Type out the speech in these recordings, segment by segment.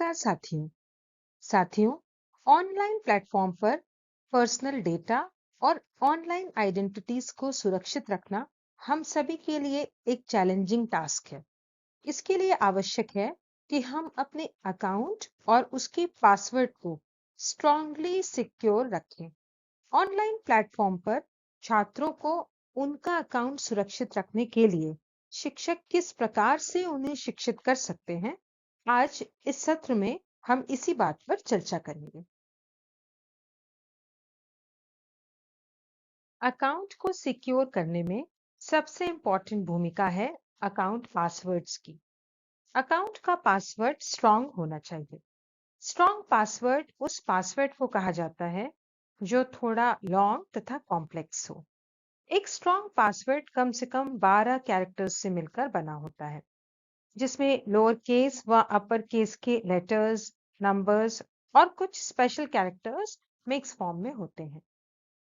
नमस्कार साथियों, online platform पर पर्सनल डेटा और ऑनलाइन आइडेंटिटीज को सुरक्षित रखना हम सभी के लिए एक चैलेंजिंग टास्क है। इसके लिए आवश्यक है कि हम अपने अकाउंट और उसके पासवर्ड को स्ट्रांगली सिक्योर रखें। ऑनलाइन प्लेटफॉर्म पर छात्रों को उनका अकाउंट सुरक्षित रखने के लिए शिक्षक किस प्रकार से उन्हें शिक्षित कर सकते हैं, आज इस सत्र में हम इसी बात पर चर्चा करेंगे। अकाउंट को सिक्योर करने में सबसे इंपॉर्टेंट भूमिका है अकाउंट पासवर्ड्स की। अकाउंट का पासवर्ड स्ट्रांग होना चाहिए। स्ट्रांग पासवर्ड उस पासवर्ड को कहा जाता है जो थोड़ा लॉन्ग तथा कॉम्प्लेक्स हो। एक स्ट्रांग पासवर्ड कम से कम 12 कैरेक्टर्स से मिलकर बना होता है, जिसमें लोअर केस व अपर केस के लेटर्स, नंबर्स और कुछ स्पेशल कैरेक्टर्स मिक्स फॉर्म में होते हैं।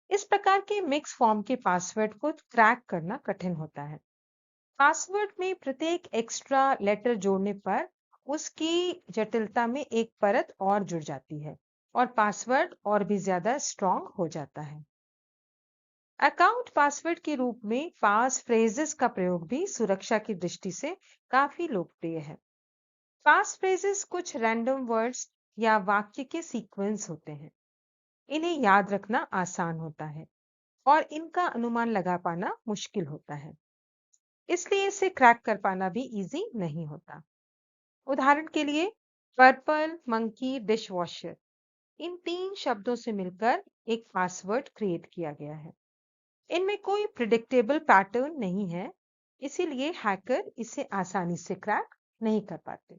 इस प्रकार के मिक्स फॉर्म के पासवर्ड को क्रैक करना कठिन होता है। पासवर्ड में प्रत्येक एक्स्ट्रा लेटर जोड़ने पर उसकी जटिलता में एक परत और जुड़ जाती है और पासवर्ड और भी ज्यादा स्ट्रांग हो जाता है। अकाउंट पासवर्ड के रूप में पास फ्रेजेस का प्रयोग भी सुरक्षा की दृष्टि से काफी लोकप्रिय है। पास फ्रेजेस कुछ रैंडम वर्ड्स या वाक्य के सीक्वेंस होते हैं। इन्हें याद रखना आसान होता है और इनका अनुमान लगा पाना मुश्किल होता है, इसलिए इसे क्रैक कर पाना भी इजी नहीं होता। उदाहरण के लिए, पर्पल मंकी डिशवॉशर, इन 3 शब्दों से मिलकर एक पासवर्ड क्रिएट किया गया है। इनमें कोई प्रिडिक्टेबल पैटर्न नहीं है, इसीलिए हैकर इसे आसानी से क्रैक नहीं कर पाते।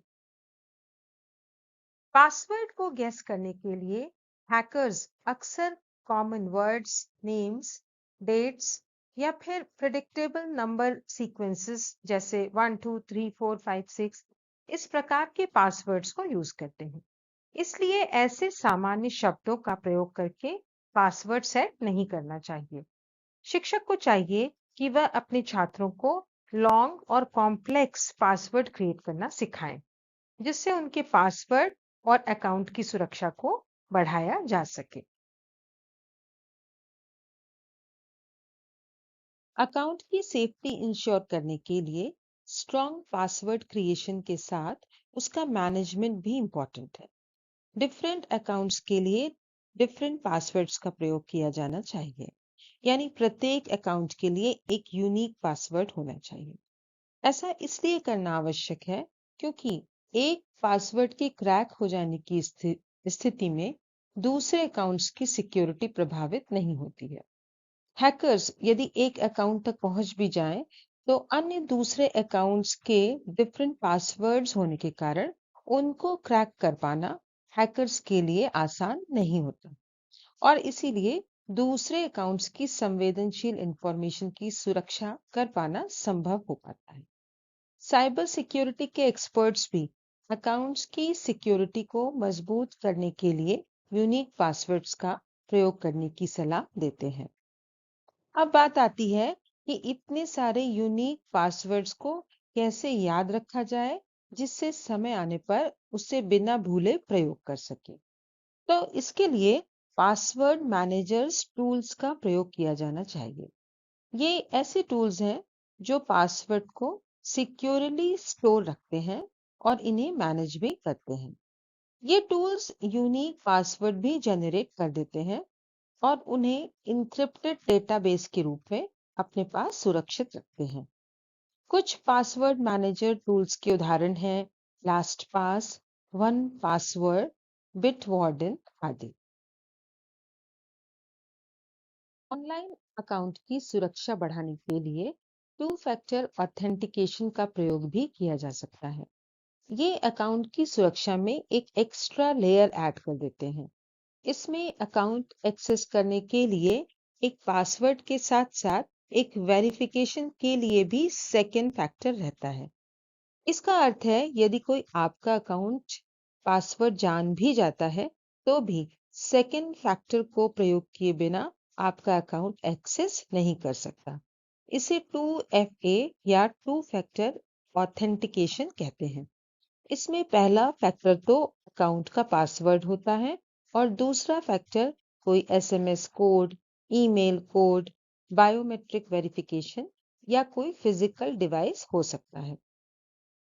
पासवर्ड को गेस करने के लिए हैकर्स अक्सर कॉमन वर्ड्स, नेम्स, डेट्स या फिर प्रिडिक्टेबल नंबर सीक्वेंसेस जैसे 1 2 3 4 5 6 इस प्रकार के पासवर्ड्स को यूज करते हैं। इसलिए ऐसे सामान्य शब्दों का प्रयोग करके पासवर्ड सेट नहीं करना चाहिए। शिक्षक को चाहिए कि वह अपने छात्रों को लॉन्ग और कॉम्प्लेक्स पासवर्ड क्रिएट करना सिखाएं, जिससे उनके पासवर्ड और अकाउंट की सुरक्षा को बढ़ाया जा सके। अकाउंट की सेफ्टी इंश्योर करने के लिए स्ट्रॉन्ग पासवर्ड क्रिएशन के साथ उसका मैनेजमेंट भी इम्पोर्टेंट है। डिफरेंट अकाउंट्स के लिए डिफरेंट पासवर्ड्स का प्रयोग किया जाना चाहिए, यानी प्रत्येक अकाउंट के लिए एक यूनिक पासवर्ड होना चाहिए। ऐसा इसलिए करना आवश्यक है क्योंकि एक पासवर्ड के क्रैक हो जाने की स्थिति में दूसरे अकाउंट्स की सिक्योरिटी प्रभावित नहीं होती है। हैकर्स यदि एक अकाउंट तक पहुंच भी जाएं, तो अन्य दूसरे अकाउंट्स के डिफरेंट पासवर्ड्स होने के कारण उनको क्रैक कर पाना हैकर्स के लिए आसान नहीं होता और इसीलिए दूसरे अकाउंट्स की संवेदनशील इंफॉर्मेशन की सुरक्षा कर पाना संभव हो पाता है। साइबर सिक्योरिटी के एक्सपर्ट्स भी अकाउंट्स की सिक्योरिटी को मजबूत करने के लिए यूनिक पासवर्ड्स का प्रयोग करने की सलाह देते हैं। अब बात आती है कि इतने सारे यूनिक पासवर्ड्स को कैसे याद रखा जाए जिससे समय आने पर उसे बिना भूले प्रयोग कर सके। तो इसके लिए पासवर्ड मैनेजर्स टूल्स का प्रयोग किया जाना चाहिए। ये ऐसे टूल्स हैं जो पासवर्ड को सिक्योरली स्टोर रखते हैं और इन्हें मैनेज भी करते हैं। ये टूल्स यूनिक पासवर्ड भी जनरेट कर देते हैं और उन्हें इनक्रिप्टेड डेटाबेस के रूप में अपने पास सुरक्षित रखते हैं। कुछ पासवर्ड मैनेजर टूल्स के उदाहरण हैं लास्टपास, वन पासवर्ड, बिटवार्डन आदि। ऑनलाइन अकाउंट की सुरक्षा बढ़ाने के लिए टू फैक्टर ऑथेंटिकेशन का प्रयोग भी किया जा सकता है। ये अकाउंट की सुरक्षा में एक एक्स्ट्रा लेयर ऐड कर देते हैं। इसमें अकाउंट एक्सेस करने के लिए एक पासवर्ड के साथ साथ एक वेरिफिकेशन के लिए भी सेकेंड फैक्टर रहता है। इसका अर्थ है यदि कोई आपका अकाउंट पासवर्ड जान भी जाता है तो भी सेकेंड फैक्टर को प्रयोग किए बिना आपका अकाउंट एक्सेस नहीं कर सकता। इसे 2FA या टू फैक्टर ऑथेंटिकेशन कहते हैं। इसमें पहला फैक्टर तो अकाउंट का पासवर्ड होता है और दूसरा फैक्टर कोई SMS code, email code, biometric verification या कोई फिजिकल डिवाइस हो सकता है।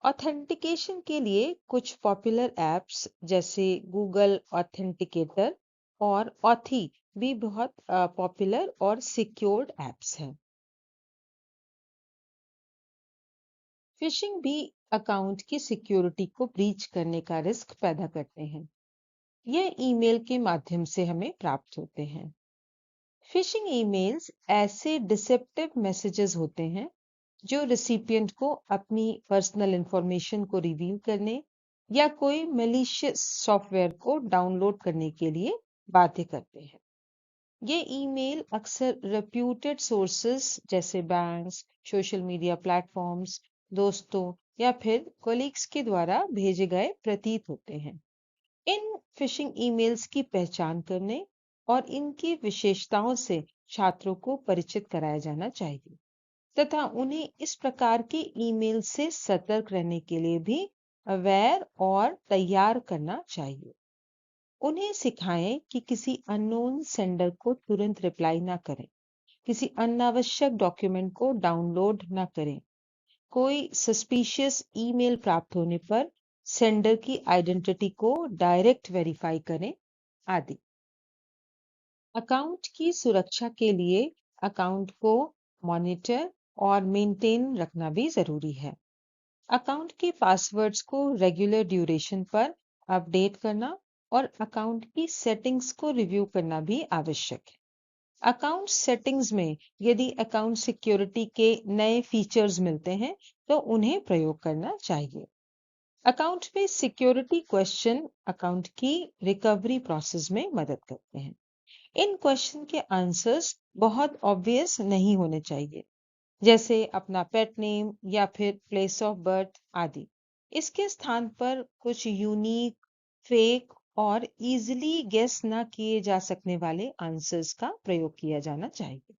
ऑथेंटिकेशन के लिए कुछ पॉपुलर ऐप्स जैसे गूगल ऑथेंटिकेटर और ऑथी भी बहुत पॉपुलर और सिक्योर्ड ऐप्स हैं। फिशिंग भी अकाउंट की सिक्योरिटी को ब्रीच करने का रिस्क पैदा करते हैं। यह ईमेल के माध्यम से हमें प्राप्त होते हैं। फिशिंग ईमेल्स ऐसे डिसेप्टिव मैसेजेस होते हैं जो रिसिपिएंट को अपनी पर्सनल इंफॉर्मेशन को रिवील करने या कोई मैलिशियस सॉफ्टवेयर को डाउनलोड करने के लिए बाध्य करते हैं। ये ईमेल अक्सर रेप्यूटेड सोर्सेस जैसे बैंक्स, सोशल मीडिया प्लेटफॉर्म्स, दोस्तों या फिर कोलीग्स के द्वारा भेजे गए प्रतीत होते हैं। इन फिशिंग ईमेल्स की पहचान करने और इनकी विशेषताओं से छात्रों को परिचित कराया जाना चाहिए तथा उन्हें इस प्रकार के ईमेल से सतर्क रहने के लिए भी अवेयर और तैयार करना चाहिए। उन्हें सिखाएं कि किसी अननोन सेंडर को तुरंत रिप्लाई ना करें, किसी अनावश्यक डॉक्यूमेंट को डाउनलोड ना करें, कोई सस्पिशियस ईमेल प्राप्त होने पर सेंडर की आइडेंटिटी को डायरेक्ट वेरीफाई करें आदि। अकाउंट की सुरक्षा के लिए अकाउंट को मॉनिटर और मेंटेन रखना भी जरूरी है। अकाउंट के पासवर्ड्स को रेगुलर ड्यूरेशन पर अपडेट करना और अकाउंट की सेटिंग्स को रिव्यू करना भी आवश्यक है। अकाउंट सेटिंग्स में यदि अकाउंट सिक्योरिटी के नए फीचर्स मिलते हैं तो उन्हें प्रयोग करना चाहिए। अकाउंट में सिक्योरिटी क्वेश्चन अकाउंट की रिकवरी प्रोसेस में मदद करते हैं। इन क्वेश्चन के आंसर्स बहुत ऑब्वियस नहीं होने चाहिए, जैसे अपना पेट नेम या फिर प्लेस ऑफ बर्थ आदि। इसके स्थान पर कुछ यूनिक, फेक और इजीली गेस ना किए जा सकने वाले आंसर्स का प्रयोग किया जाना चाहिए।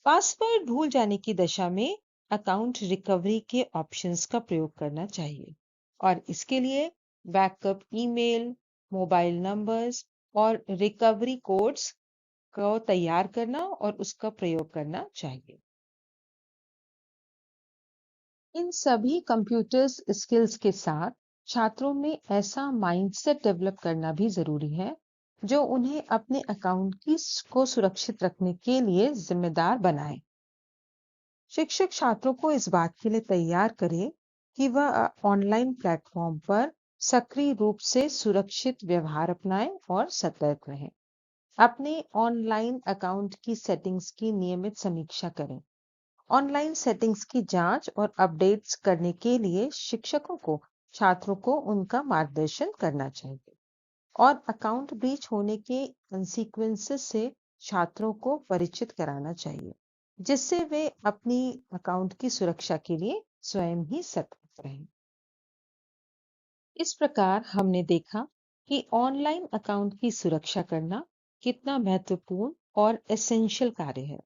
पासवर्ड भूल जाने की दशा में अकाउंट रिकवरी के ऑप्शंस का प्रयोग करना चाहिए और इसके लिए बैकअप ईमेल, मोबाइल नंबर्स और रिकवरी कोड्स को तैयार करना और उसका प्रयोग करना चाहिए। इन सभी कंप्यूटर्स स्किल्स के साथ छात्रों में ऐसा माइंडसेट डेवलप करना भी जरूरी है जो उन्हें अपने अकाउंट को सुरक्षित रखने के लिए जिम्मेदार बनाए। शिक्षक छात्रों को इस बात के लिए तैयार करे कि वह ऑनलाइन प्लेटफॉर्म पर सक्रिय रूप से सुरक्षित व्यवहार अपनाएं और सतर्क रहें। अपने ऑनलाइन अकाउंट की सेटिंग्स की नियमित समीक्षा करें। ऑनलाइन सेटिंग्स की जांच और अपडेट्स करने के लिए शिक्षकों को छात्रों को उनका मार्गदर्शन करना चाहिए और अकाउंट ब्रीच होने के कंसीक्वेंसेस से छात्रों को परिचित कराना चाहिए, जिससे वे अपनी अकाउंट की सुरक्षा के लिए स्वयं ही सतर्क रहें। इस प्रकार हमने देखा कि ऑनलाइन अकाउंट की सुरक्षा करना कितना महत्वपूर्ण और एसेंशियल कार्य है।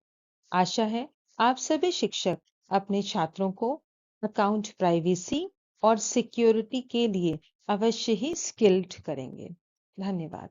आशा है आप सभी शिक्षक अपने छात्रों को अकाउंट प्राइवेसी और सिक्योरिटी के लिए अवश्य ही स्किल्ड करेंगे। धन्यवाद।